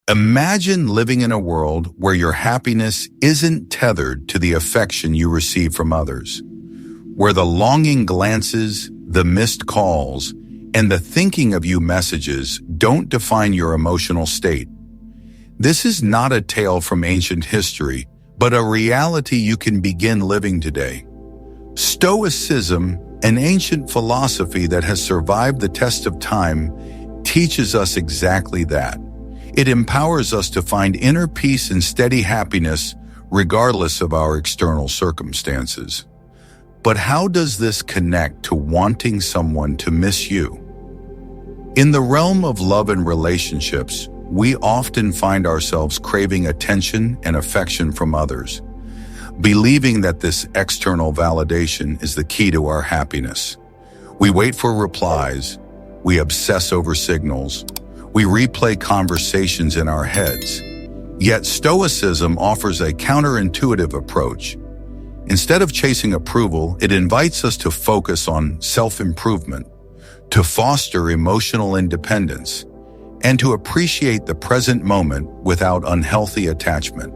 Imagine living in a world where your happiness isn't tethered to the affection you receive from others, where the longing glances, the missed calls, and the thinking of you messages don't define your emotional state. This is not a tale from ancient history, but a reality you can begin living today. Stoicism, an ancient philosophy that has survived the test of time, teaches us exactly that. It empowers us to find inner peace and steady happiness regardless of our external circumstances. But how does this connect to wanting someone to miss you? In the realm of love and relationships, we often find ourselves craving attention and affection from others, believing that this external validation is the key to our happiness. We wait for replies, we obsess over signals, we replay conversations in our heads. Yet Stoicism offers a counterintuitive approach. Instead of chasing approval, it invites us to focus on self-improvement, to foster emotional independence, and to appreciate the present moment without unhealthy attachment.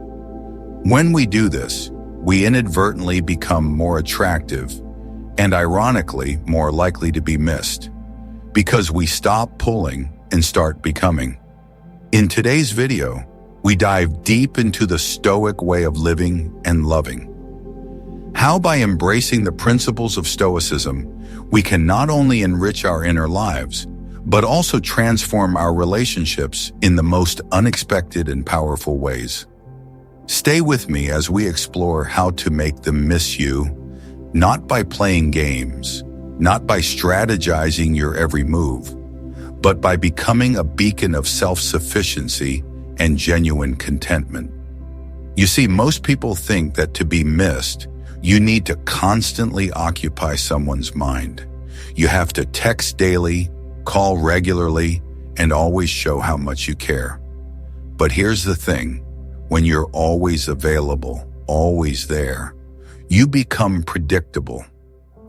When we do this, we inadvertently become more attractive and, ironically, more likely to be missed, because we stop pulling and start becoming. In today's video, we dive deep into the Stoic way of living and loving. How by embracing the principles of Stoicism, we can not only enrich our inner lives, but also transform our relationships in the most unexpected and powerful ways. Stay with me as we explore how to make them miss you, not by playing games, not by strategizing your every move, but by becoming a beacon of self-sufficiency and genuine contentment. You see, most people think that to be missed, you need to constantly occupy someone's mind. You have to text daily, call regularly, and always show how much you care. But here's the thing, when you're always available, always there, you become predictable.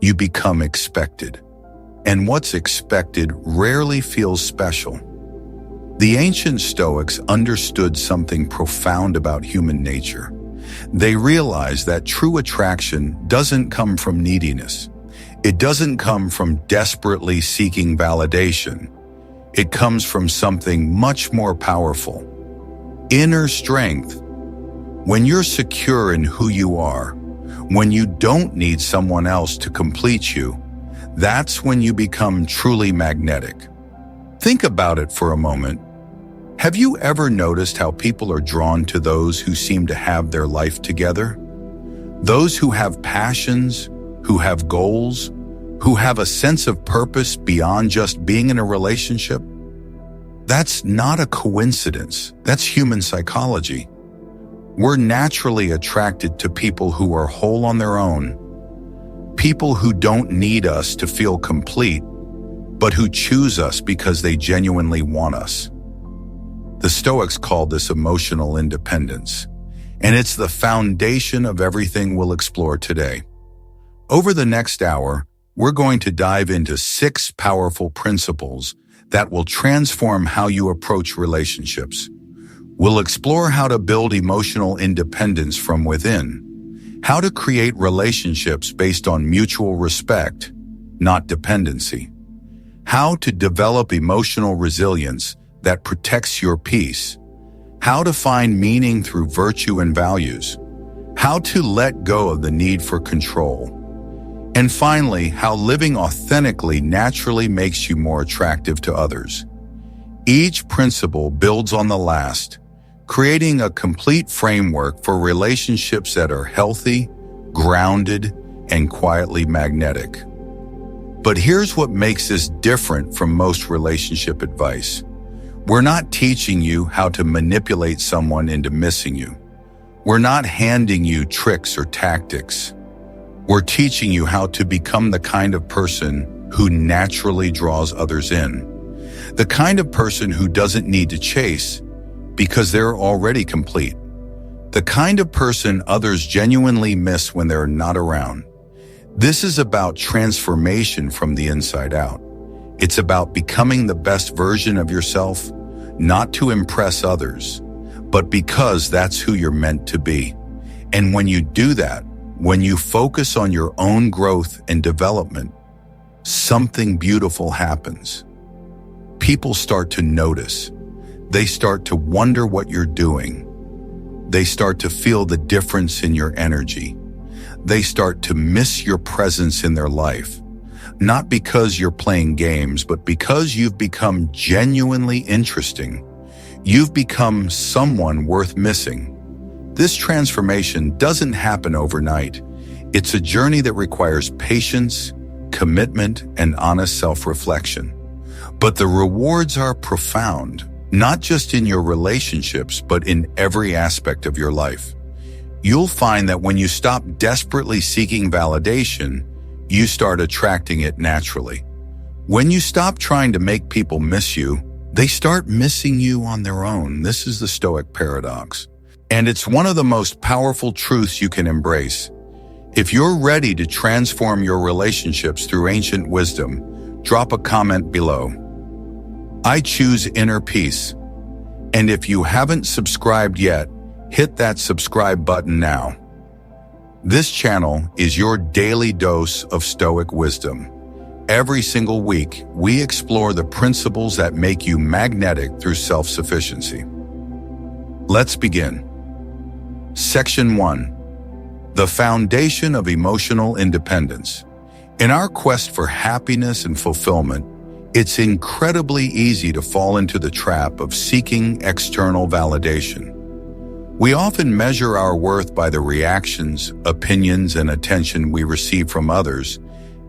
You become expected. And what's expected rarely feels special. The ancient Stoics understood something profound about human nature. They realized that true attraction doesn't come from neediness. It doesn't come from desperately seeking validation. It comes from something much more powerful: inner strength. When you're secure in who you are, when you don't need someone else to complete you, that's when you become truly magnetic. Think about it for a moment. Have you ever noticed how people are drawn to those who seem to have their life together? Those who have passions, who have goals, who have a sense of purpose beyond just being in a relationship? That's not a coincidence. That's human psychology. We're naturally attracted to people who are whole on their own, people who don't need us to feel complete, but who choose us because they genuinely want us. The Stoics call this emotional independence, and it's the foundation of everything we'll explore today. Over the next hour, we're going to dive into 6 powerful principles that will transform how you approach relationships. We'll explore how to build emotional independence from within, how to create relationships based on mutual respect, not dependency, how to develop emotional resilience that protects your peace, how to find meaning through virtue and values, how to let go of the need for control, and finally, how living authentically naturally makes you more attractive to others. Each principle builds on the last, creating a complete framework for relationships that are healthy, grounded, and quietly magnetic. But here's what makes this different from most relationship advice. We're not teaching you how to manipulate someone into missing you. We're not handing you tricks or tactics. We're teaching you how to become the kind of person who naturally draws others in. The kind of person who doesn't need to chase because they're already complete. The kind of person others genuinely miss when they're not around. This is about transformation from the inside out. It's about becoming the best version of yourself, not to impress others, but because that's who you're meant to be. And when you do that, when you focus on your own growth and development, something beautiful happens. People start to notice. They start to wonder what you're doing. They start to feel the difference in your energy. They start to miss your presence in their life, not because you're playing games, but because you've become genuinely interesting. You've become someone worth missing. This transformation doesn't happen overnight. It's a journey that requires patience, commitment, and honest self-reflection. But the rewards are profound, not just in your relationships, but in every aspect of your life. You'll find that when you stop desperately seeking validation, you start attracting it naturally. When you stop trying to make people miss you, they start missing you on their own. This is the Stoic paradox. And it's one of the most powerful truths you can embrace. If you're ready to transform your relationships through ancient wisdom, drop a comment below. I choose inner peace. And if you haven't subscribed yet, hit that subscribe button now. This channel is your daily dose of Stoic wisdom. Every single week, we explore the principles that make you magnetic through self-sufficiency. Let's begin. Section 1. The foundation of emotional independence. In our quest for happiness and fulfillment, it's incredibly easy to fall into the trap of seeking external validation. We often measure our worth by the reactions, opinions, and attention we receive from others,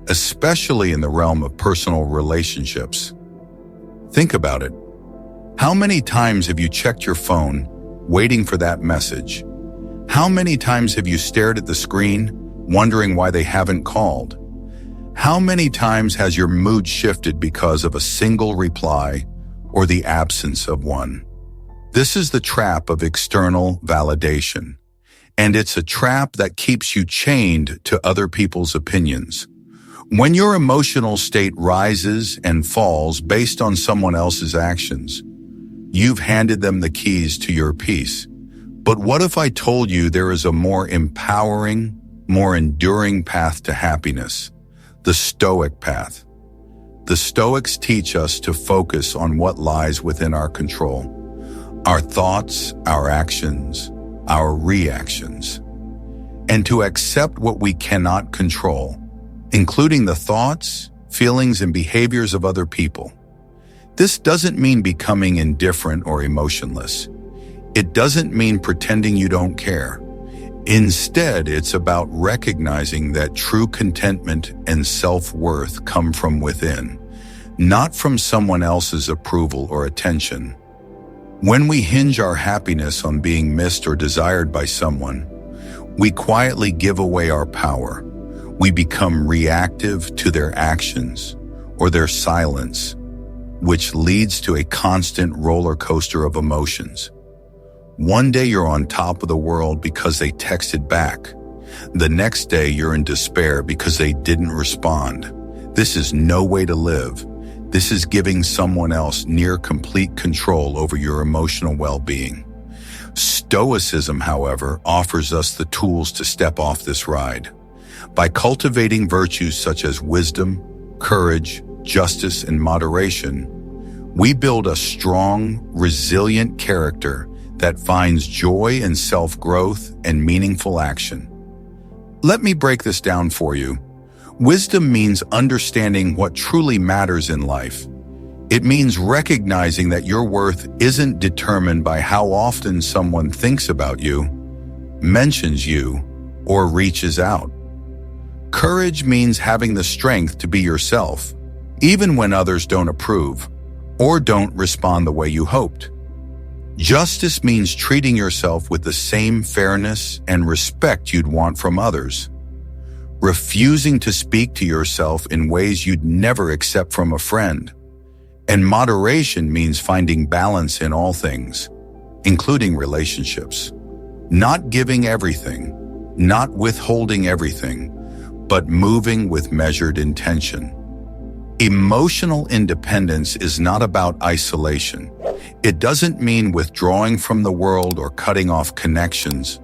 especially in the realm of personal relationships. Think about it. How many times have you checked your phone, waiting for that message? How many times have you stared at the screen, wondering why they haven't called? How many times has your mood shifted because of a single reply or the absence of one? This is the trap of external validation, and it's a trap that keeps you chained to other people's opinions. When your emotional state rises and falls based on someone else's actions, you've handed them the keys to your peace. But what if I told you there is a more empowering, more enduring path to happiness? The Stoic path. The Stoics teach us to focus on what lies within our control. Our thoughts, our actions, our reactions. And to accept what we cannot control, including the thoughts, feelings, and behaviors of other people. This doesn't mean becoming indifferent or emotionless. It doesn't mean pretending you don't care. Instead, it's about recognizing that true contentment and self-worth come from within, not from someone else's approval or attention. When we hinge our happiness on being missed or desired by someone, we quietly give away our power. We become reactive to their actions or their silence, which leads to a constant roller coaster of emotions. One day you're on top of the world because they texted back. The next day you're in despair because they didn't respond. This is no way to live. This is giving someone else near complete control over your emotional well-being. Stoicism, however, offers us the tools to step off this ride. By cultivating virtues such as wisdom, courage, justice, and moderation, we build a strong, resilient character that finds joy in self-growth and meaningful action. Let me break this down for you. Wisdom means understanding what truly matters in life. It means recognizing that your worth isn't determined by how often someone thinks about you, mentions you, or reaches out. Courage means having the strength to be yourself, even when others don't approve or don't respond the way you hoped. Justice means treating yourself with the same fairness and respect you'd want from others. Refusing to speak to yourself in ways you'd never accept from a friend. And moderation means finding balance in all things, including relationships. Not giving everything, not withholding everything, but moving with measured intention. Emotional independence is not about isolation. It doesn't mean withdrawing from the world or cutting off connections.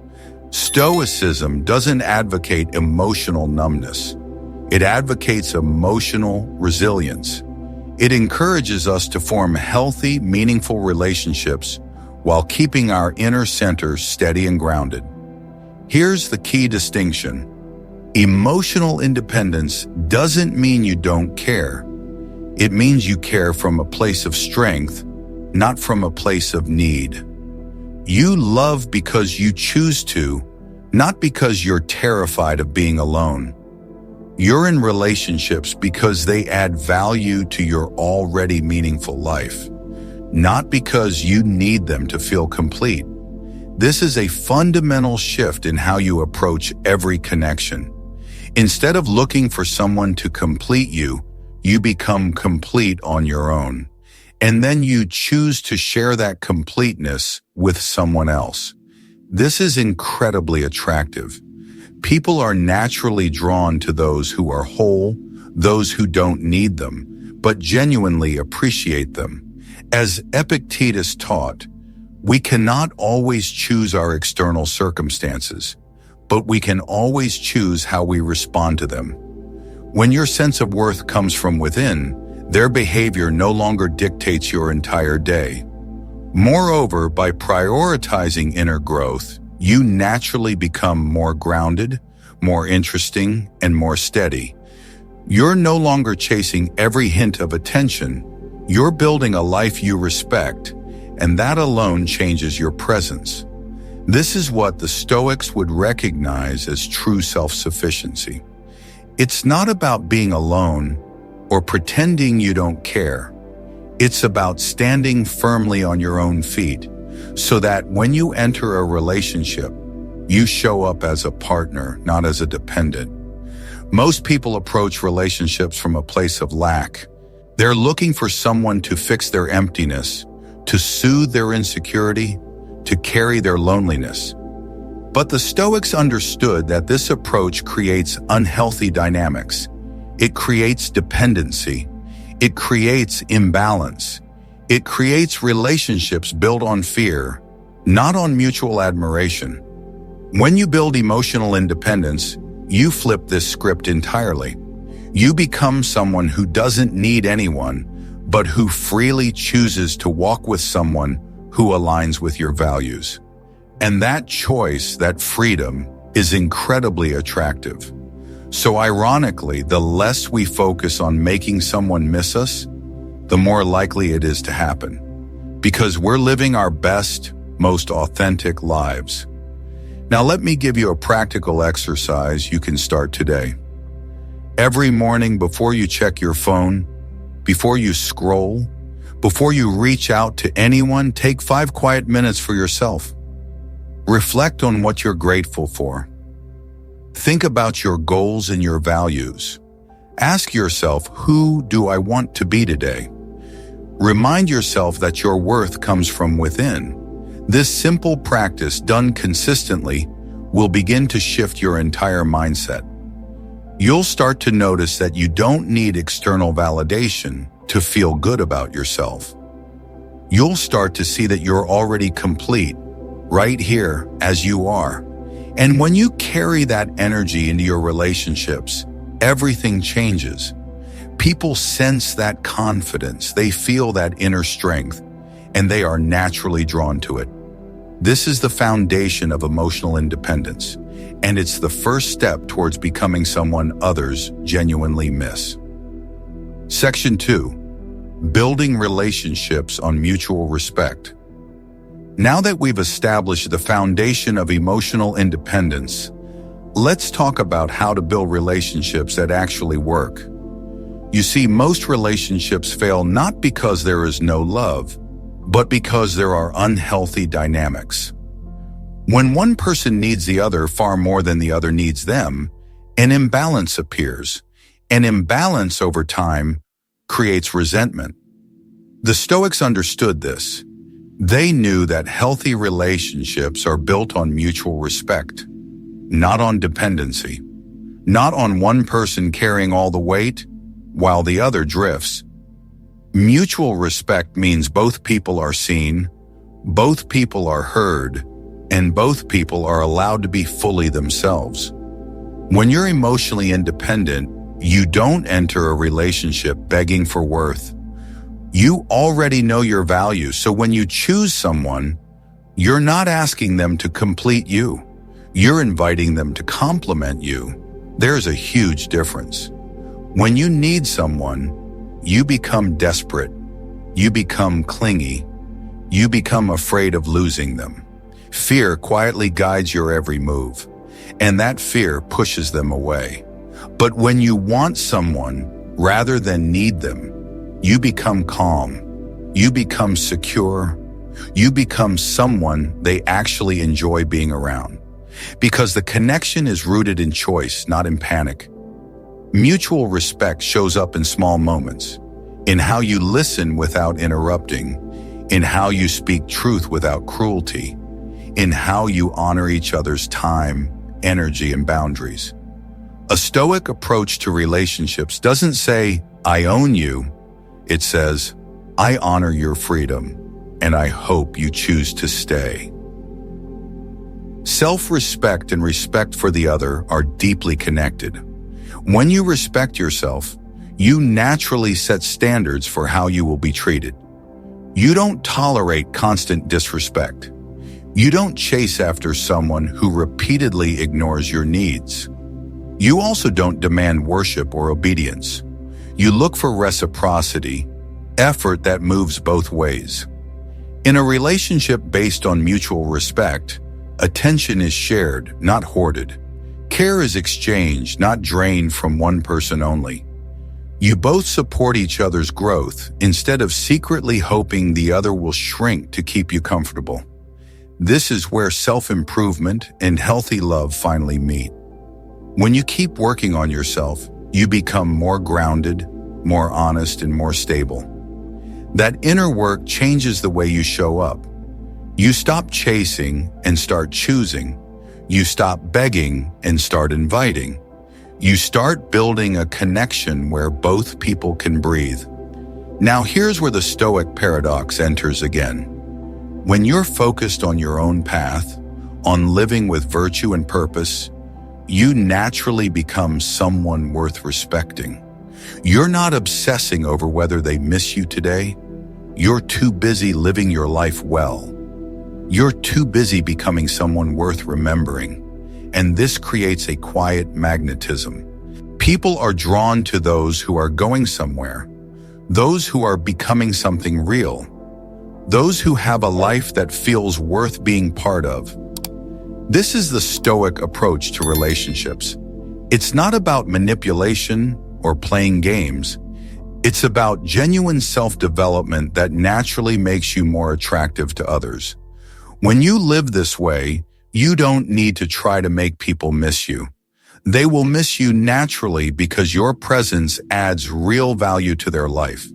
Stoicism doesn't advocate emotional numbness. It advocates emotional resilience. It encourages us to form healthy, meaningful relationships while keeping our inner center steady and grounded. Here's the key distinction. Emotional independence doesn't mean you don't care. It means you care from a place of strength, not from a place of need. You love because you choose to, not because you're terrified of being alone. You're in relationships because they add value to your already meaningful life, not because you need them to feel complete. This is a fundamental shift in how you approach every connection. Instead of looking for someone to complete you, you become complete on your own. And then you choose to share that completeness with someone else. This is incredibly attractive. People are naturally drawn to those who are whole, those who don't need them, but genuinely appreciate them. As Epictetus taught, we cannot always choose our external circumstances, but we can always choose how we respond to them. When your sense of worth comes from within, their behavior no longer dictates your entire day. Moreover, by prioritizing inner growth, you naturally become more grounded, more interesting, and more steady. You're no longer chasing every hint of attention. You're building a life you respect, and that alone changes your presence. This is what the Stoics would recognize as true self-sufficiency. It's not about being alone or pretending you don't care. It's about standing firmly on your own feet so that when you enter a relationship, you show up as a partner, not as a dependent. Most people approach relationships from a place of lack. They're looking for someone to fix their emptiness, to soothe their insecurity, to carry their loneliness. But the Stoics understood that this approach creates unhealthy dynamics. It creates dependency. It creates imbalance. It creates relationships built on fear, not on mutual admiration. When you build emotional independence, you flip this script entirely. You become someone who doesn't need anyone, but who freely chooses to walk with someone who aligns with your values. And that choice, that freedom, is incredibly attractive. So ironically, the less we focus on making someone miss us, the more likely it is to happen. Because we're living our best, most authentic lives. Now let me give you a practical exercise you can start today. Every morning before you check your phone, before you scroll, before you reach out to anyone, take 5 quiet minutes for yourself. Reflect on what you're grateful for. Think about your goals and your values. Ask yourself, who do I want to be today? Remind yourself that your worth comes from within. This simple practice, done consistently, will begin to shift your entire mindset. You'll start to notice that you don't need external validation to feel good about yourself. You'll start to see that you're already complete, right here as you are. And when you carry that energy into your relationships, everything changes. People sense that confidence, they feel that inner strength, and they are naturally drawn to it. This is the foundation of emotional independence, and it's the first step towards becoming someone others genuinely miss. Section 2. Building relationships on mutual respect. Now that we've established the foundation of emotional independence, let's talk about how to build relationships that actually work. You see, most relationships fail not because there is no love, but because there are unhealthy dynamics. When one person needs the other far more than the other needs them, an imbalance appears. An imbalance over time creates resentment. The Stoics understood this. They knew that healthy relationships are built on mutual respect, not on dependency, not on one person carrying all the weight, while the other drifts. Mutual respect means both people are seen, both people are heard, and both people are allowed to be fully themselves. When you're emotionally independent, you don't enter a relationship begging for worth. You already know your value, so when you choose someone, you're not asking them to complete you. You're inviting them to complement you. There's a huge difference. When you need someone, you become desperate. You become clingy. You become afraid of losing them. Fear quietly guides your every move, and that fear pushes them away. But when you want someone rather than need them, you become calm. You become secure. You become someone they actually enjoy being around. Because the connection is rooted in choice, not in panic. Mutual respect shows up in small moments, in how you listen without interrupting, in how you speak truth without cruelty, in how you honor each other's time, energy, and boundaries. A Stoic approach to relationships doesn't say, "I own you." It says, "I honor your freedom, and I hope you choose to stay." Self-respect and respect for the other are deeply connected. When you respect yourself, you naturally set standards for how you will be treated. You don't tolerate constant disrespect. You don't chase after someone who repeatedly ignores your needs. You also don't demand worship or obedience. You look for reciprocity, effort that moves both ways. In a relationship based on mutual respect, attention is shared, not hoarded. Care is exchanged, not drained from one person only. You both support each other's growth instead of secretly hoping the other will shrink to keep you comfortable. This is where self-improvement and healthy love finally meet. When you keep working on yourself, you become more grounded, more honest, and more stable. That inner work changes the way you show up. You stop chasing and start choosing. You stop begging and start inviting. You start building a connection where both people can breathe. Now here's where the Stoic paradox enters again. When you're focused on your own path, on living with virtue and purpose, you naturally become someone worth respecting. You're not obsessing over whether they miss you today. You're too busy living your life well. You're too busy becoming someone worth remembering. And this creates a quiet magnetism. People are drawn to those who are going somewhere, those who are becoming something real, those who have a life that feels worth being part of. This is the Stoic approach to relationships. It's not about manipulation or playing games. It's about genuine self-development that naturally makes you more attractive to others. When you live this way, you don't need to try to make people miss you. They will miss you naturally because your presence adds real value to their life.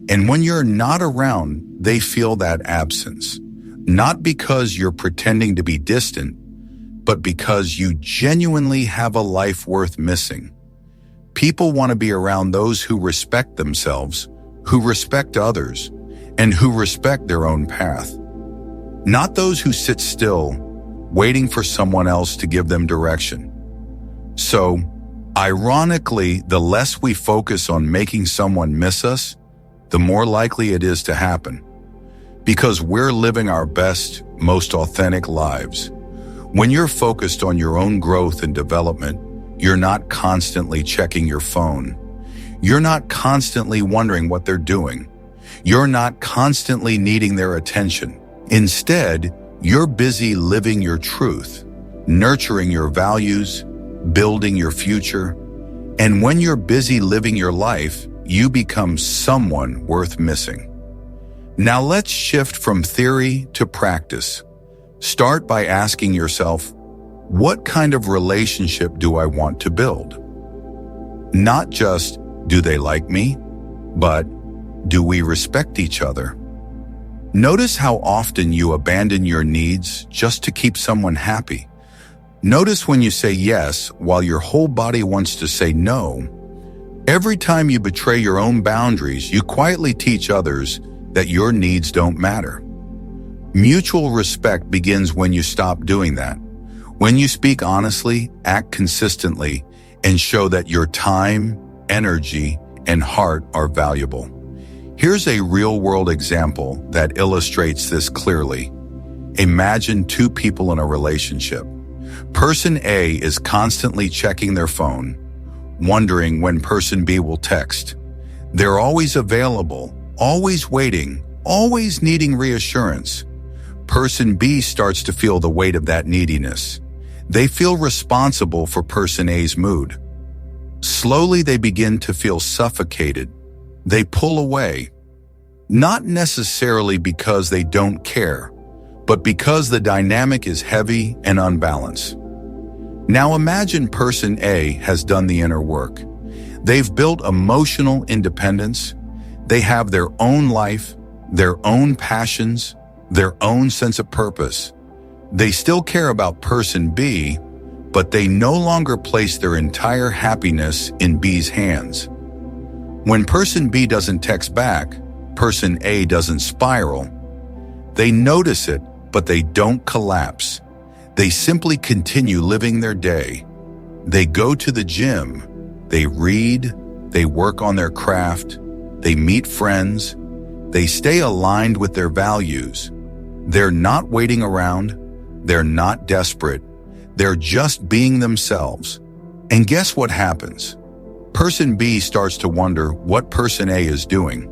And when you're not around, they feel that absence. Not because you're pretending to be distant, but because you genuinely have a life worth missing. People want to be around those who respect themselves, who respect others, and who respect their own path. Not those who sit still, waiting for someone else to give them direction. So, ironically, the less we focus on making someone miss us, the more likely it is to happen. Because we're living our best, most authentic lives. When you're focused on your own growth and development, you're not constantly checking your phone. You're not constantly wondering what they're doing. You're not constantly needing their attention. Instead, you're busy living your truth, nurturing your values, building your future. And when you're busy living your life, you become someone worth missing. Now let's shift from theory to practice. Start by asking yourself, what kind of relationship do I want to build? Not just, do they like me? But, do we respect each other? Notice how often you abandon your needs just to keep someone happy. Notice when you say yes while your whole body wants to say no. Every time you betray your own boundaries, you quietly teach others that your needs don't matter. Mutual respect begins when you stop doing that. When you speak honestly, act consistently, and show that your time, energy, and heart are valuable. Here's a real-world example that illustrates this clearly. Imagine two people in a relationship. Person A is constantly checking their phone, wondering when person B will text. They're always available, always waiting, always needing reassurance. Person B starts to feel the weight of that neediness. They feel responsible for person A's mood. Slowly, they begin to feel suffocated. They pull away, not necessarily because they don't care, but because the dynamic is heavy and unbalanced. Now imagine person A has done the inner work. They've built emotional independence. They have their own life, their own passions, their own sense of purpose. They still care about person B, but they no longer place their entire happiness in B's hands. When person B doesn't text back, person A doesn't spiral. They notice it, but they don't collapse. They simply continue living their day. They go to the gym, they read, they work on their craft, they meet friends, they stay aligned with their values. They're not waiting around, they're not desperate, they're just being themselves. And guess what happens? Person B starts to wonder what person A is doing.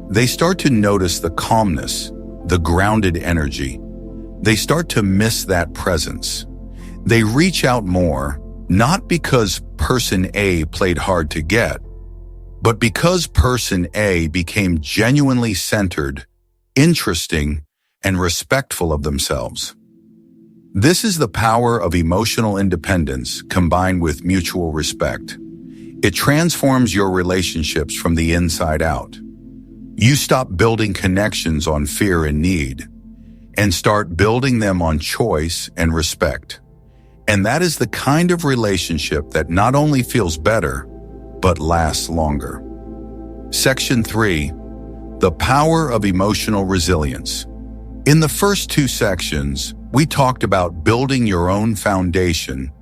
They start to notice the calmness, the grounded energy. They start to miss that presence. They reach out more, not because person A played hard to get, but because person A became genuinely centered, interesting, and respectful of themselves. This is the power of emotional independence combined with mutual respect. It transforms your relationships from the inside out. You stop building connections on fear and need, and start building them on choice and respect. And that is the kind of relationship that not only feels better, but lasts longer. Section 3, the power of emotional resilience. In the first two sections, we talked about building your own foundation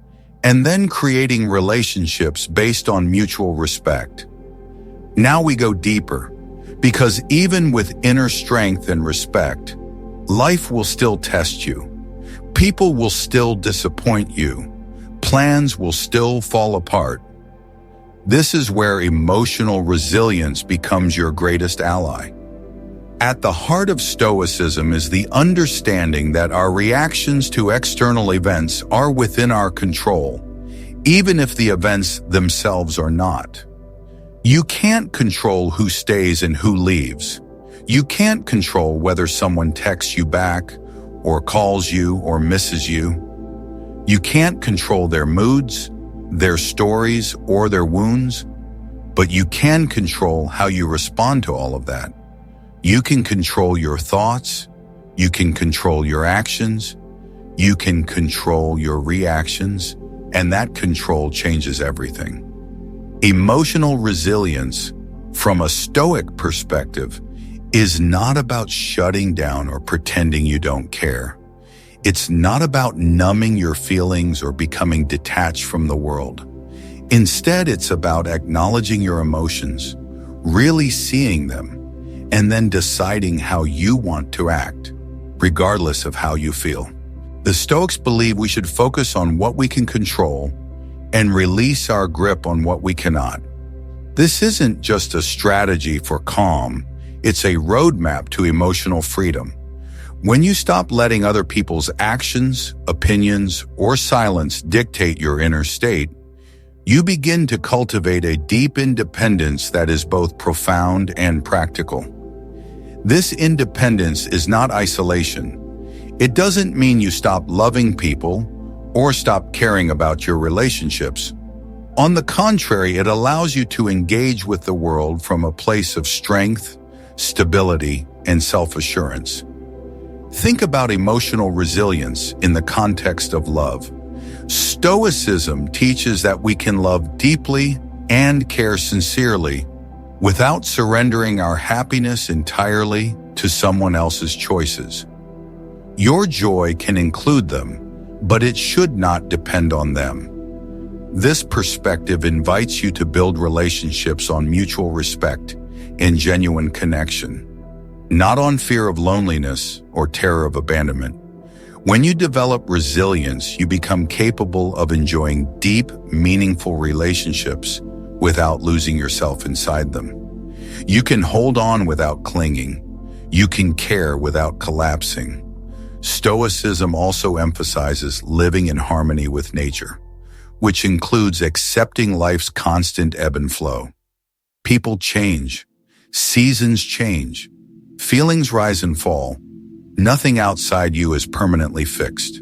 and then creating relationships based on mutual respect. Now we go deeper, because even with inner strength and respect, life will still test you. People will still disappoint you. Plans will still fall apart. This is where emotional resilience becomes your greatest ally. At the heart of Stoicism is the understanding that our reactions to external events are within our control, even if the events themselves are not. You can't control who stays and who leaves. You can't control whether someone texts you back, or calls you, or misses you. You can't control their moods, their stories, or their wounds, but you can control how you respond to all of that. You can control your thoughts, you can control your actions, you can control your reactions, and that control changes everything. Emotional resilience, from a Stoic perspective, is not about shutting down or pretending you don't care. It's not about numbing your feelings or becoming detached from the world. Instead, it's about acknowledging your emotions, really seeing them, and then deciding how you want to act, regardless of how you feel. The Stoics believe we should focus on what we can control and release our grip on what we cannot. This isn't just a strategy for calm, it's a roadmap to emotional freedom. When you stop letting other people's actions, opinions, or silence dictate your inner state, you begin to cultivate a deep independence that is both profound and practical. This independence is not isolation. It doesn't mean you stop loving people or stop caring about your relationships. On the contrary, it allows you to engage with the world from a place of strength, stability, and self-assurance. Think about emotional resilience in the context of love. Stoicism teaches that we can love deeply and care sincerely without surrendering our happiness entirely to someone else's choices. Your joy can include them, but it should not depend on them. This perspective invites you to build relationships on mutual respect and genuine connection, not on fear of loneliness or terror of abandonment. When you develop resilience, you become capable of enjoying deep, meaningful relationships without losing yourself inside them. You can hold on without clinging. You can care without collapsing. Stoicism also emphasizes living in harmony with nature, which includes accepting life's constant ebb and flow. People change. Seasons change. Feelings rise and fall. Nothing outside you is permanently fixed.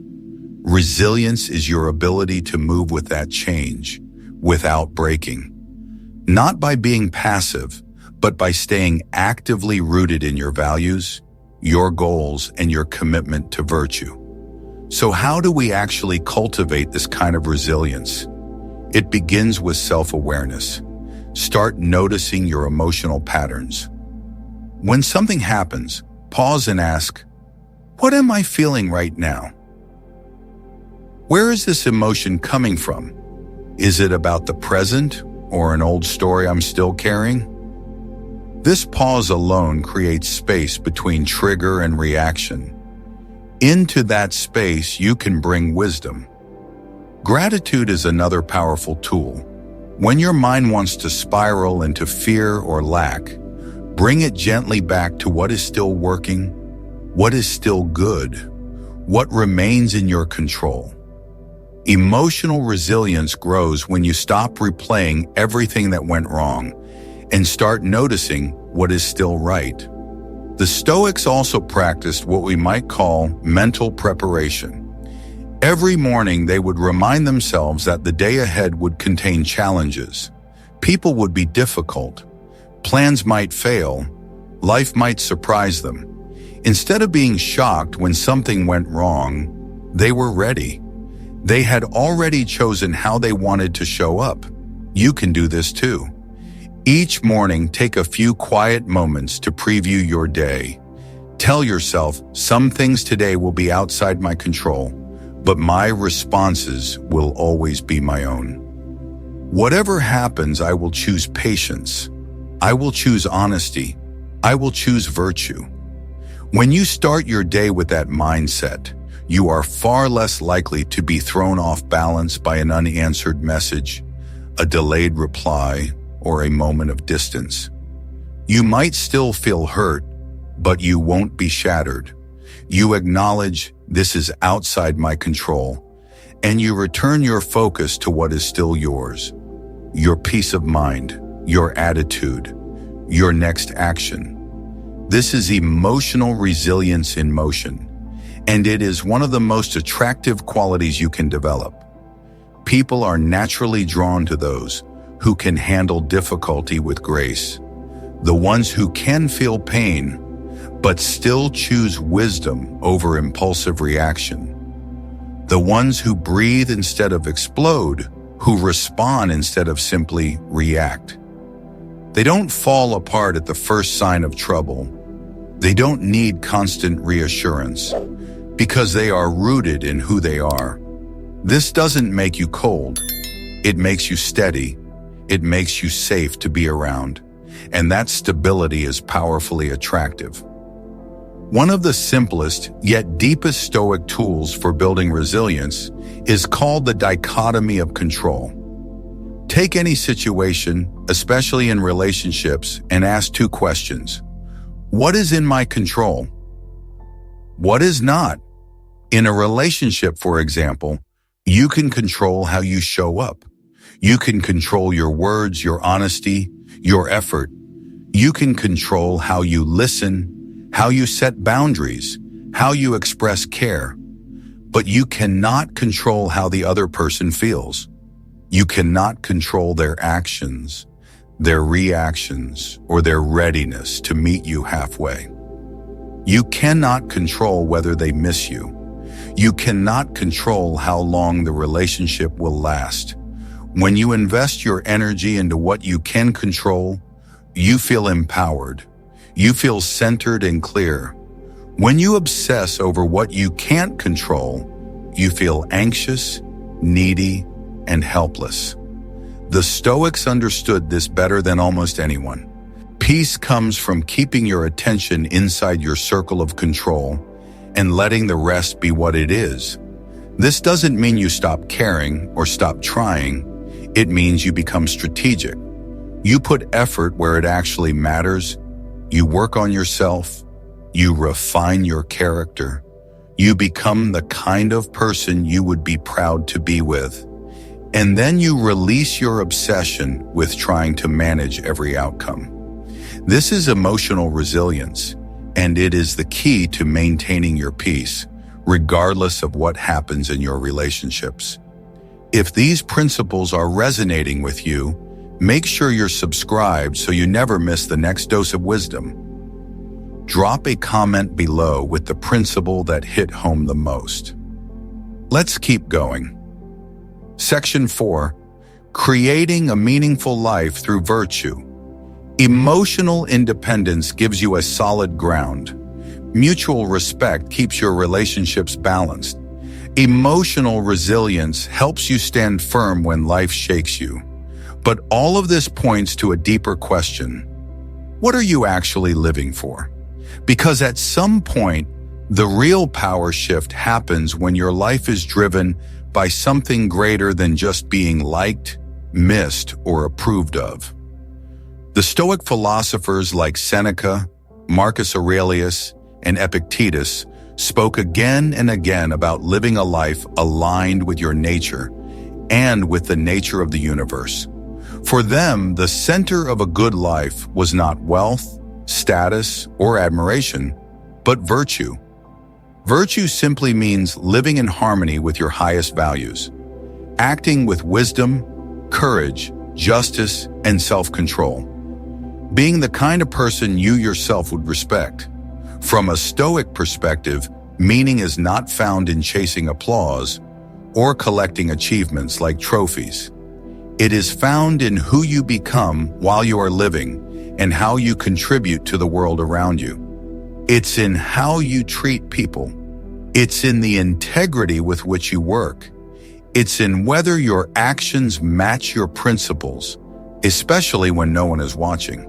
Resilience is your ability to move with that change without breaking. Not by being passive, but by staying actively rooted in your values, your goals, and your commitment to virtue. So how do we actually cultivate this kind of resilience? It begins with self-awareness. Start noticing your emotional patterns. When something happens, pause and ask, what am I feeling right now? Where is this emotion coming from? Is it about the present or an old story I'm still carrying? This pause alone creates space between trigger and reaction. Into that space, you can bring wisdom. Gratitude is another powerful tool. When your mind wants to spiral into fear or lack, bring it gently back to what is still working, what is still good, what remains in your control. Emotional resilience grows when you stop replaying everything that went wrong and start noticing what is still right. The Stoics also practiced what we might call mental preparation. Every morning they would remind themselves that the day ahead would contain challenges. People would be difficult. Plans might fail. Life might surprise them. Instead of being shocked when something went wrong, they were ready. They had already chosen how they wanted to show up. You can do this too. Each morning, take a few quiet moments to preview your day. Tell yourself, some things today will be outside my control, but my responses will always be my own. Whatever happens, I will choose patience. I will choose honesty. I will choose virtue. When you start your day with that mindset, you are far less likely to be thrown off balance by an unanswered message, a delayed reply, or a moment of distance. You might still feel hurt, but you won't be shattered. You acknowledge this is outside my control, and you return your focus to what is still yours. Your peace of mind, your attitude, your next action. This is emotional resilience in motion, and it is one of the most attractive qualities you can develop. People are naturally drawn to those who can handle difficulty with grace, the ones who can feel pain, but still choose wisdom over impulsive reaction, the ones who breathe instead of explode, who respond instead of simply react. They don't fall apart at the first sign of trouble. They don't need constant reassurance because they are rooted in who they are. This doesn't make you cold. It makes you steady. It makes you safe to be around, and that stability is powerfully attractive. One of the simplest yet deepest Stoic tools for building resilience is called the dichotomy of control. Take any situation, especially in relationships, and ask two questions. What is in my control? What is not? In a relationship, for example, you can control how you show up. You can control your words, your honesty, your effort. You can control how you listen, how you set boundaries, how you express care. But you cannot control how the other person feels. You cannot control their actions, their reactions, or their readiness to meet you halfway. You cannot control whether they miss you. You cannot control how long the relationship will last. When you invest your energy into what you can control, you feel empowered. You feel centered and clear. When you obsess over what you can't control, you feel anxious, needy, and helpless. The Stoics understood this better than almost anyone. Peace comes from keeping your attention inside your circle of control and letting the rest be what it is. This doesn't mean you stop caring or stop trying. It means you become strategic. You put effort where it actually matters. You work on yourself. You refine your character. You become the kind of person you would be proud to be with. And then you release your obsession with trying to manage every outcome. This is emotional resilience, and it is the key to maintaining your peace, regardless of what happens in your relationships. If these principles are resonating with you, make sure you're subscribed so you never miss the next dose of wisdom. Drop a comment below with the principle that hit home the most. Let's keep going. Section 4. Creating a meaningful life through virtue. Emotional independence gives you a solid ground. Mutual respect keeps your relationships balanced. Emotional resilience helps you stand firm when life shakes you. But all of this points to a deeper question. What are you actually living for? Because at some point, the real power shift happens when your life is driven by something greater than just being liked, missed, or approved of. The Stoic philosophers like Seneca, Marcus Aurelius, and Epictetus spoke again and again about living a life aligned with your nature and with the nature of the universe. For them, the center of a good life was not wealth, status, or admiration, but virtue. Virtue simply means living in harmony with your highest values, acting with wisdom, courage, justice, and self-control. Being the kind of person you yourself would respect. From a Stoic perspective, meaning is not found in chasing applause or collecting achievements like trophies. It is found in who you become while you are living and how you contribute to the world around you. It's in how you treat people. It's in the integrity with which you work. It's in whether your actions match your principles, especially when no one is watching.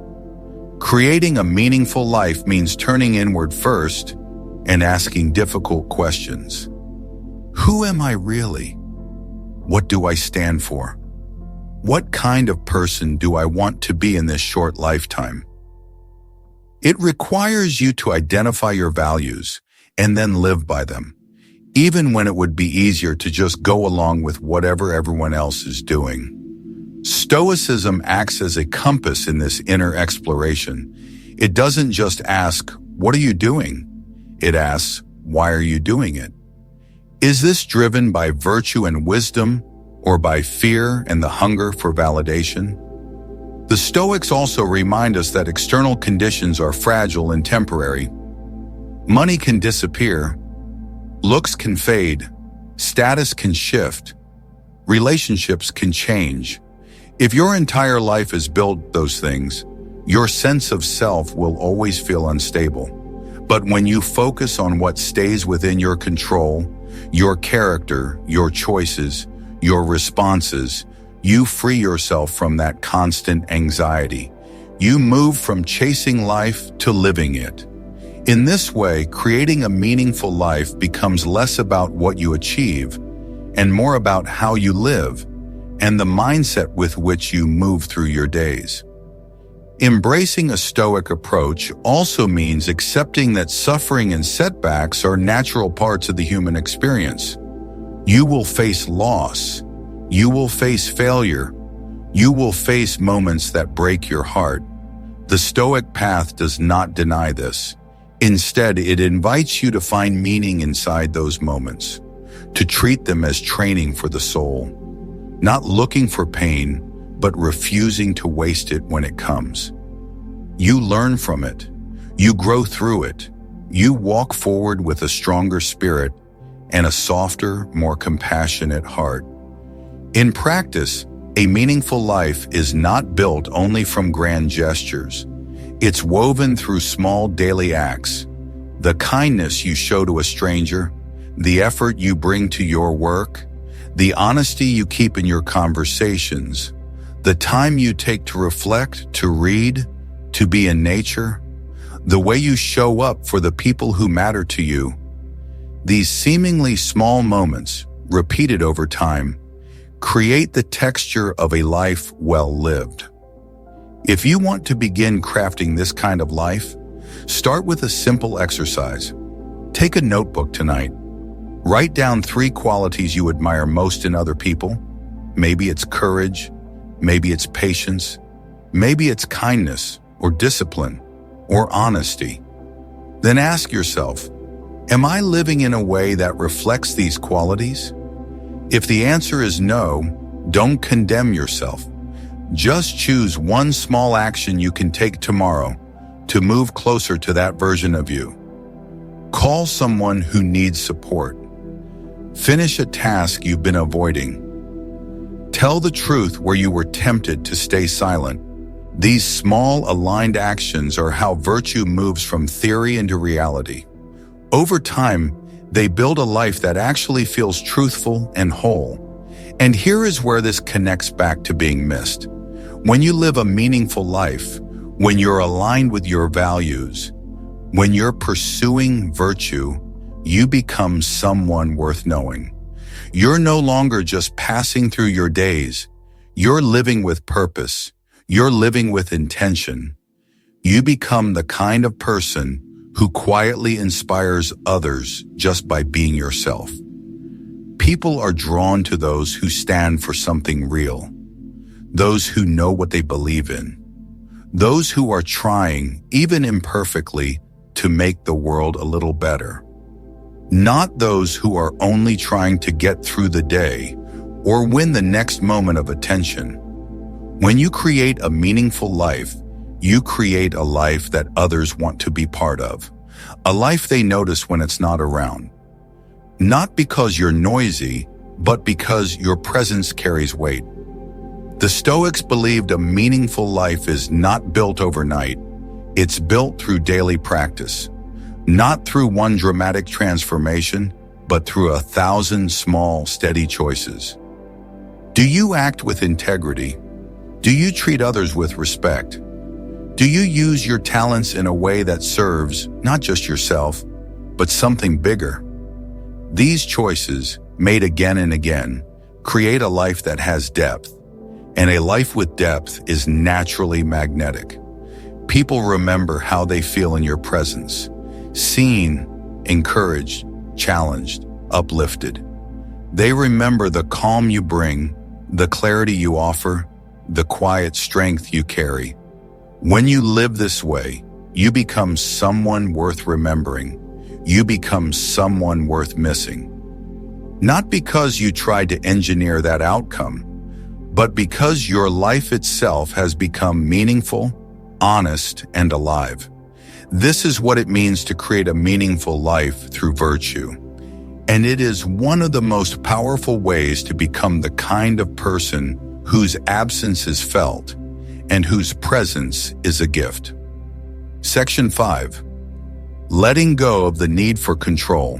Creating a meaningful life means turning inward first and asking difficult questions. Who am I really? What do I stand for? What kind of person do I want to be in this short lifetime? It requires you to identify your values and then live by them, even when it would be easier to just go along with whatever everyone else is doing. Stoicism acts as a compass in this inner exploration. It doesn't just ask, "What are you doing?" It asks, "Why are you doing it?" Is this driven by virtue and wisdom, or by fear and the hunger for validation? The Stoics also remind us that external conditions are fragile and temporary. Money can disappear, looks can fade, status can shift, relationships can change. If your entire life is built those things, your sense of self will always feel unstable. But when you focus on what stays within your control, your character, your choices, your responses, you free yourself from that constant anxiety. You move from chasing life to living it. In this way, creating a meaningful life becomes less about what you achieve and more about how you live and the mindset with which you move through your days. Embracing a Stoic approach also means accepting that suffering and setbacks are natural parts of the human experience. You will face loss. You will face failure. You will face moments that break your heart. The Stoic path does not deny this. Instead, it invites you to find meaning inside those moments, to treat them as training for the soul, not looking for pain, but refusing to waste it when it comes. You learn from it. You grow through it. You walk forward with a stronger spirit and a softer, more compassionate heart. In practice, A meaningful life is not built only from grand gestures. It's woven through small daily acts. The kindness you show to a stranger, the effort you bring to your work, the honesty you keep in your conversations, the time you take to reflect, to read, to be in nature, the way you show up for the people who matter to you. These seemingly small moments, repeated over time, create the texture of a life well lived. If you want to begin crafting this kind of life, start with a simple exercise. Take a notebook tonight. Write down 3 qualities you admire most in other people. Maybe it's courage, maybe it's patience, maybe it's kindness or discipline or honesty. Then ask yourself, am I living in a way that reflects these qualities? If the answer is no, don't condemn yourself. Just choose one small action you can take tomorrow to move closer to that version of you. Call someone who needs support. Finish a task you've been avoiding. Tell the truth where you were tempted to stay silent. These small, aligned actions are how virtue moves from theory into reality. Over time, they build a life that actually feels truthful and whole. And here is where this connects back to being missed. When you live a meaningful life, when you're aligned with your values, when you're pursuing virtue, you become someone worth knowing. You're no longer just passing through your days. You're living with purpose. You're living with intention. You become the kind of person who quietly inspires others just by being yourself. People are drawn to those who stand for something real, those who know what they believe in, those who are trying, even imperfectly, to make the world a little better. Not those who are only trying to get through the day or win the next moment of attention. When you create a meaningful life, you create a life that others want to be part of, a life they notice when it's not around. Not because you're noisy, but because your presence carries weight. The Stoics believed a meaningful life is not built overnight. It's built through daily practice, not through one dramatic transformation, but through 1,000 small, steady choices. Do you act with integrity? Do you treat others with respect? Do you use your talents in a way that serves not just yourself, but something bigger? These choices, made again and again, create a life that has depth, and a life with depth is naturally magnetic. People remember how they feel in your presence, seen, encouraged, challenged, uplifted. They remember the calm you bring, the clarity you offer, the quiet strength you carry. When you live this way, you become someone worth remembering. You become someone worth missing. Not because you tried to engineer that outcome, but because your life itself has become meaningful, honest, and alive. This is what it means to create a meaningful life through virtue. And it is one of the most powerful ways to become the kind of person whose absence is felt and whose presence is a gift. Section 5. Letting go of the need for control.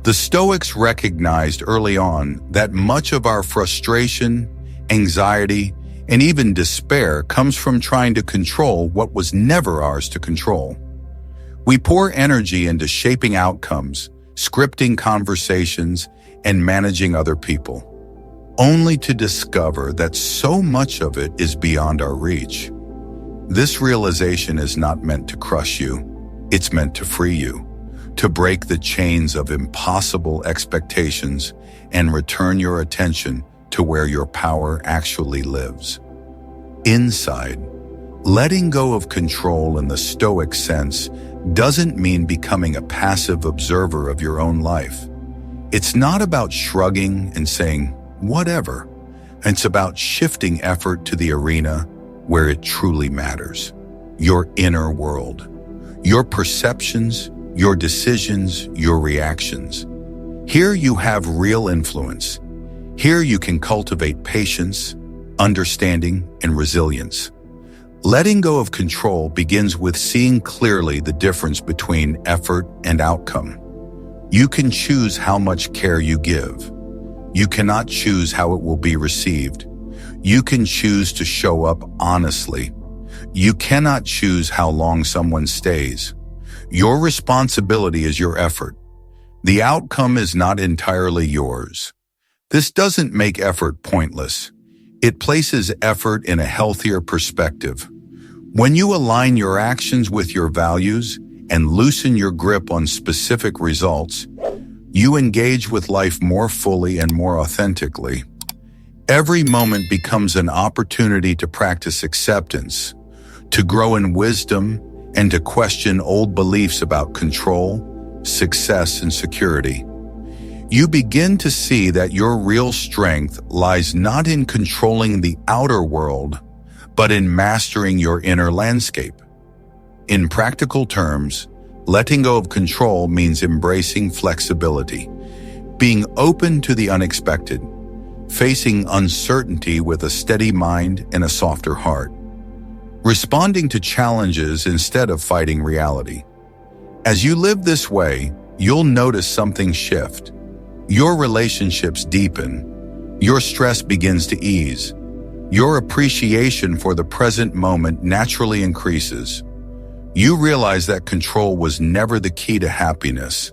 The Stoics recognized early on that much of our frustration, anxiety, and even despair comes from trying to control what was never ours to control. We pour energy into shaping outcomes, scripting conversations, and managing other people, only to discover that so much of it is beyond our reach. This realization is not meant to crush you. It's meant to free you, to break the chains of impossible expectations and return your attention to where your power actually lives. Inside, letting go of control in the Stoic sense doesn't mean becoming a passive observer of your own life. It's not about shrugging and saying, whatever. It's about shifting effort to the arena where it truly matters. Your inner world. Your perceptions, your decisions, your reactions. Here you have real influence. Here you can cultivate patience, understanding, and resilience. Letting go of control begins with seeing clearly the difference between effort and outcome. You can choose how much care you give. You cannot choose how it will be received. You can choose to show up honestly. You cannot choose how long someone stays. Your responsibility is your effort. The outcome is not entirely yours. This doesn't make effort pointless. It places effort in a healthier perspective. When you align your actions with your values and loosen your grip on specific results, you engage with life more fully and more authentically. Every moment becomes an opportunity to practice acceptance, to grow in wisdom, and to question old beliefs about control, success, and security. You begin to see that your real strength lies not in controlling the outer world, but in mastering your inner landscape. In practical terms, letting go of control means embracing flexibility, being open to the unexpected, facing uncertainty with a steady mind and a softer heart, responding to challenges instead of fighting reality. As you live this way, you'll notice something shift. Your relationships deepen. Your stress begins to ease. Your appreciation for the present moment naturally increases. You realize that control was never the key to happiness.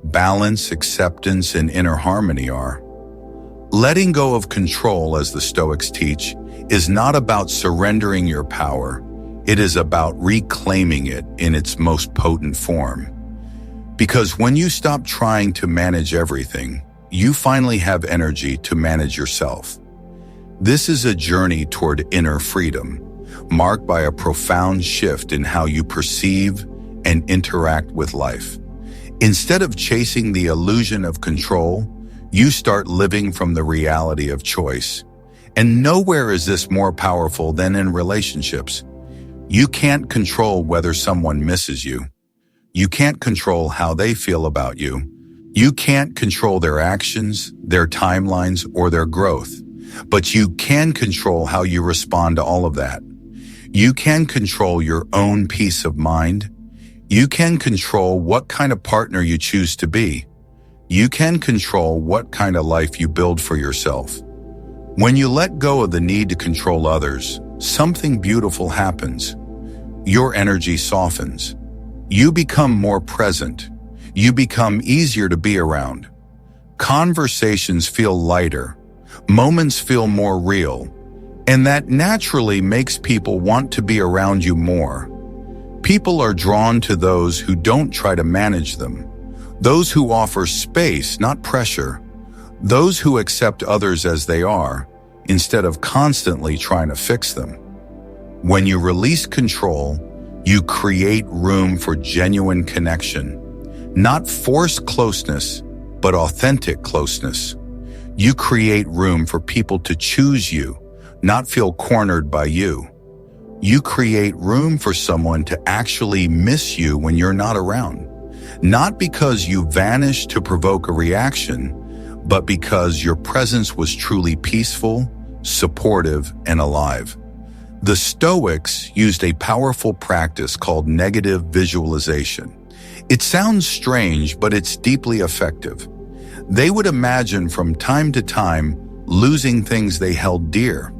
Balance, acceptance, and inner harmony are. Letting go of control, as the Stoics teach, is not about surrendering your power. It is about reclaiming it in its most potent form. Because when you stop trying to manage everything, you finally have energy to manage yourself. This is a journey toward inner freedom, marked by a profound shift in how you perceive and interact with life. Instead of chasing the illusion of control, you start living from the reality of choice. And nowhere is this more powerful than in relationships. You can't control whether someone misses you. You can't control how they feel about you. You can't control their actions, their timelines, or their growth. But you can control how you respond to all of that. You can control your own peace of mind. You can control what kind of partner you choose to be. You can control what kind of life you build for yourself. When you let go of the need to control others, something beautiful happens. Your energy softens. You become more present. You become easier to be around. Conversations feel lighter. Moments feel more real. And that naturally makes people want to be around you more. People are drawn to those who don't try to manage them. Those who offer space, not pressure. Those who accept others as they are, instead of constantly trying to fix them. When you release control, you create room for genuine connection. Not forced closeness, but authentic closeness. You create room for people to choose you, not feel cornered by you. You create room for someone to actually miss you when you're not around. Not because you vanished to provoke a reaction, but because your presence was truly peaceful, supportive, and alive. The Stoics used a powerful practice called negative visualization. It sounds strange, but it's deeply effective. They would imagine from time to time losing things they held dear,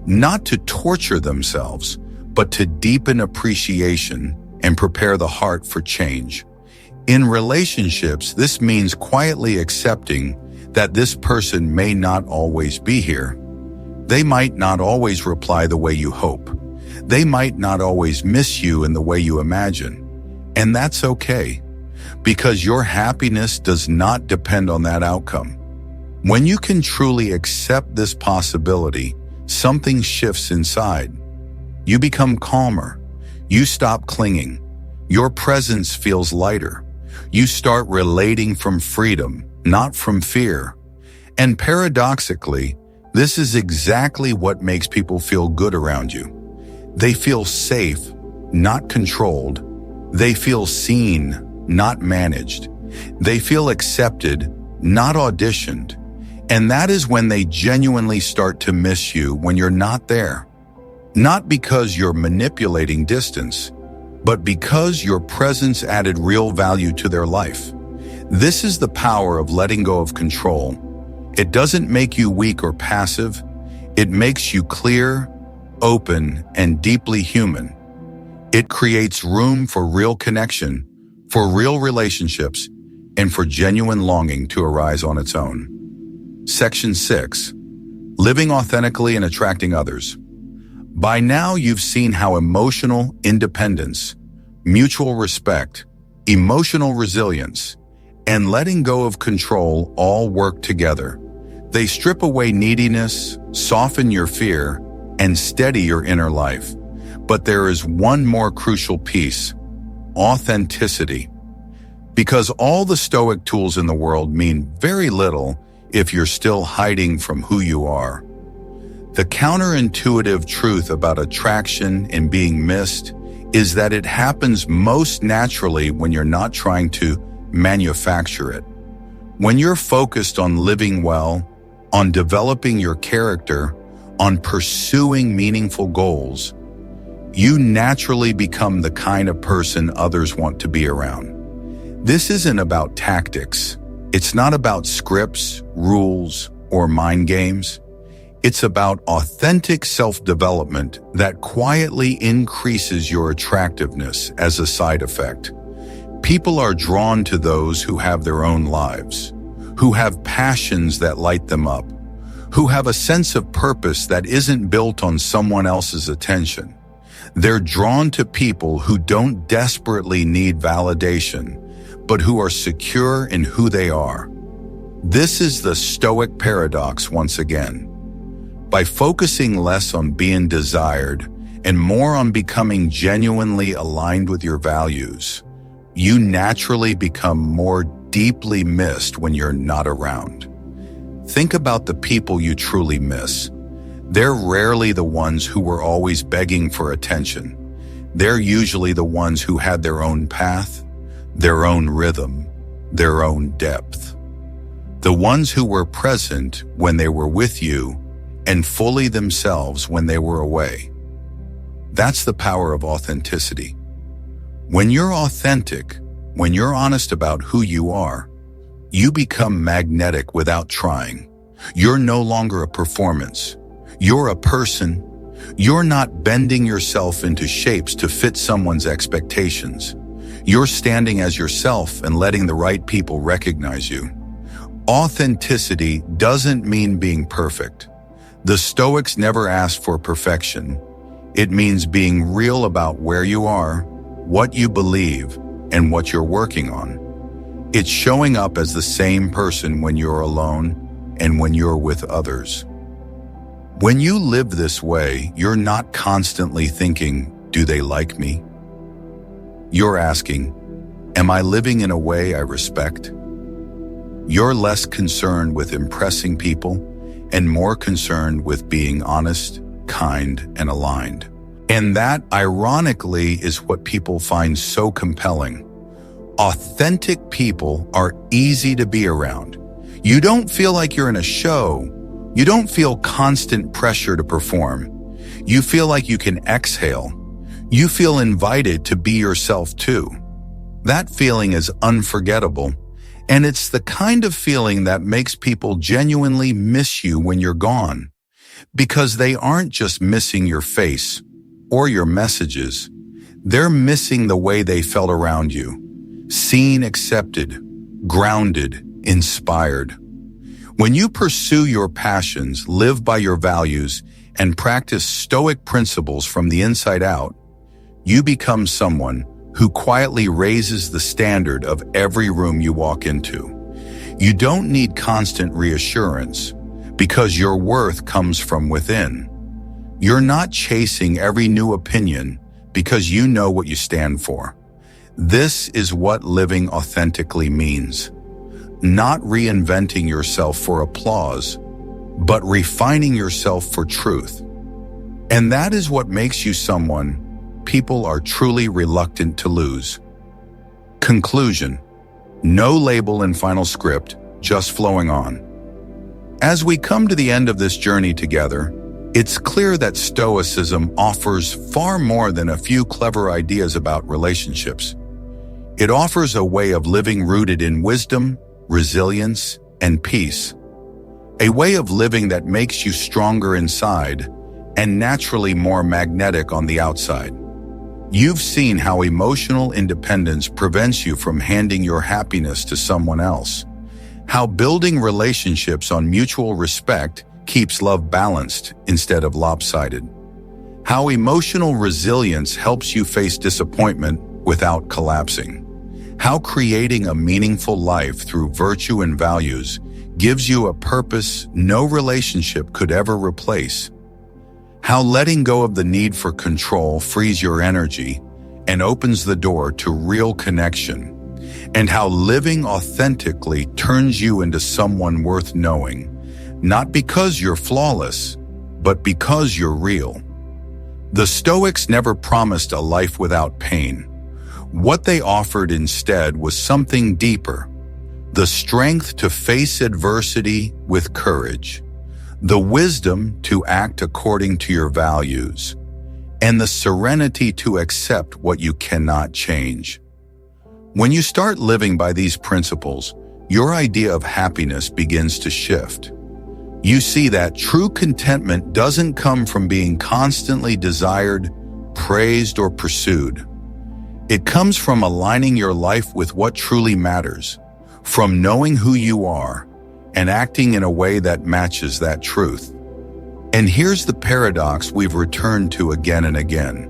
not to torture themselves, but to deepen appreciation and prepare the heart for change. In relationships, this means quietly accepting that this person may not always be here. They might not always reply the way you hope. They might not always miss you in the way you imagine. And that's okay, because your happiness does not depend on that outcome. When you can truly accept this possibility, something shifts inside. You become calmer. You stop clinging. Your presence feels lighter. You start relating from freedom, not from fear. And paradoxically, this is exactly what makes people feel good around you. They feel safe, not controlled. They feel seen, not managed. They feel accepted, not auditioned. And that is when they genuinely start to miss you when you're not there. Not because you're manipulating distance, but because your presence added real value to their life. This is the power of letting go of control. It doesn't make you weak or passive. It makes you clear, open, and deeply human. It creates room for real connection, for real relationships, and for genuine longing to arise on its own. Section 6. Living authentically and attracting others. By now, you've seen how emotional independence, mutual respect, emotional resilience, and letting go of control all work together. They strip away neediness, soften your fear, and steady your inner life. But there is one more crucial piece: authenticity. Because all the Stoic tools in the world mean very little if you're still hiding from who you are. The counterintuitive truth about attraction and being missed is that it happens most naturally when you're not trying to manufacture it. When you're focused on living well, on developing your character, on pursuing meaningful goals, you naturally become the kind of person others want to be around. This isn't about tactics. It's not about scripts, rules, or mind games. It's about authentic self-development that quietly increases your attractiveness as a side effect. People are drawn to those who have their own lives, who have passions that light them up, who have a sense of purpose that isn't built on someone else's attention. They're drawn to people who don't desperately need validation, but who are secure in who they are. This is the Stoic paradox once again. By focusing less on being desired and more on becoming genuinely aligned with your values, you naturally become more deeply missed when you're not around. Think about the people you truly miss. They're rarely the ones who were always begging for attention. They're usually the ones who had their own path, their own rhythm, their own depth. The ones who were present when they were with you and fully themselves when they were away. That's the power of authenticity. When you're authentic, when you're honest about who you are, you become magnetic without trying. You're no longer a performance. You're a person. You're not bending yourself into shapes to fit someone's expectations. You're standing as yourself and letting the right people recognize you. Authenticity doesn't mean being perfect. The Stoics never asked for perfection. It means being real about where you are, what you believe, and what you're working on. It's showing up as the same person when you're alone and when you're with others. When you live this way, you're not constantly thinking, "Do they like me?" You're asking, "Am I living in a way I respect?" You're less concerned with impressing people and more concerned with being honest, kind, and aligned. And that, ironically, is what people find so compelling. Authentic people are easy to be around. You don't feel like you're in a show. You don't feel constant pressure to perform. You feel like you can exhale. You feel invited to be yourself too. That feeling is unforgettable, and it's the kind of feeling that makes people genuinely miss you when you're gone, because they aren't just missing your face or your messages. They're missing the way they felt around you, seen, accepted, grounded, inspired. When you pursue your passions, live by your values, and practice Stoic principles from the inside out, you become someone who quietly raises the standard of every room you walk into. You don't need constant reassurance because your worth comes from within. You're not chasing every new opinion because you know what you stand for. This is what living authentically means. Not reinventing yourself for applause, but refining yourself for truth. And that is what makes you someone people are truly reluctant to lose. Conclusion: no label and final script, just flowing on. As we come to the end of this journey together, it's clear that Stoicism offers far more than a few clever ideas about relationships. It offers a way of living rooted in wisdom, resilience, and peace. A way of living that makes you stronger inside and naturally more magnetic on the outside. You've seen how emotional independence prevents you from handing your happiness to someone else. How building relationships on mutual respect keeps love balanced instead of lopsided. How emotional resilience helps you face disappointment without collapsing. How creating a meaningful life through virtue and values gives you a purpose no relationship could ever replace. How letting go of the need for control frees your energy and opens the door to real connection. And how living authentically turns you into someone worth knowing, not because you're flawless, but because you're real. The Stoics never promised a life without pain. What they offered instead was something deeper: the strength to face adversity with courage, the wisdom to act according to your values, and the serenity to accept what you cannot change. When you start living by these principles, your idea of happiness begins to shift. You see that true contentment doesn't come from being constantly desired, praised, or pursued. It comes from aligning your life with what truly matters, from knowing who you are and acting in a way that matches that truth. And here's the paradox we've returned to again and again.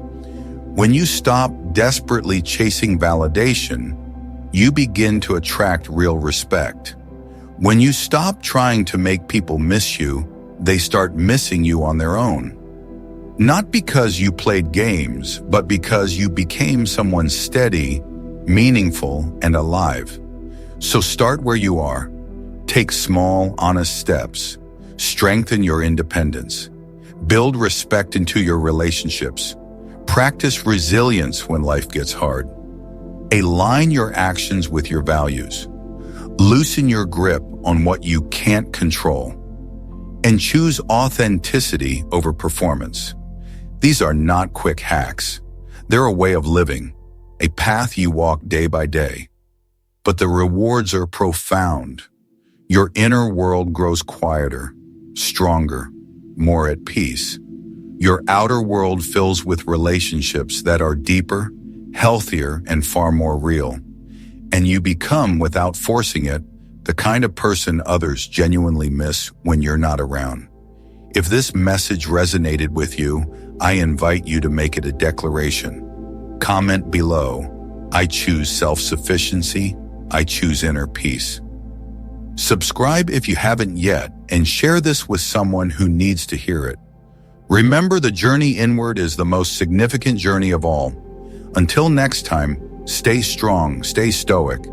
When you stop desperately chasing validation, you begin to attract real respect. When you stop trying to make people miss you, they start missing you on their own. Not because you played games, but because you became someone steady, meaningful, and alive. So start where you are. Take small, honest steps. Strengthen your independence. Build respect into your relationships. Practice resilience when life gets hard. Align your actions with your values. Loosen your grip on what you can't control. And choose authenticity over performance. These are not quick hacks. They're a way of living, a path you walk day by day. But the rewards are profound. Your inner world grows quieter, stronger, more at peace. Your outer world fills with relationships that are deeper, healthier, and far more real. And you become, without forcing it, the kind of person others genuinely miss when you're not around. If this message resonated with you, I invite you to make it a declaration. Comment below. I choose self-sufficiency. I choose inner peace. Subscribe if you haven't yet, and share this with someone who needs to hear it. Remember, the journey inward is the most significant journey of all. Until next time, stay strong, stay stoic,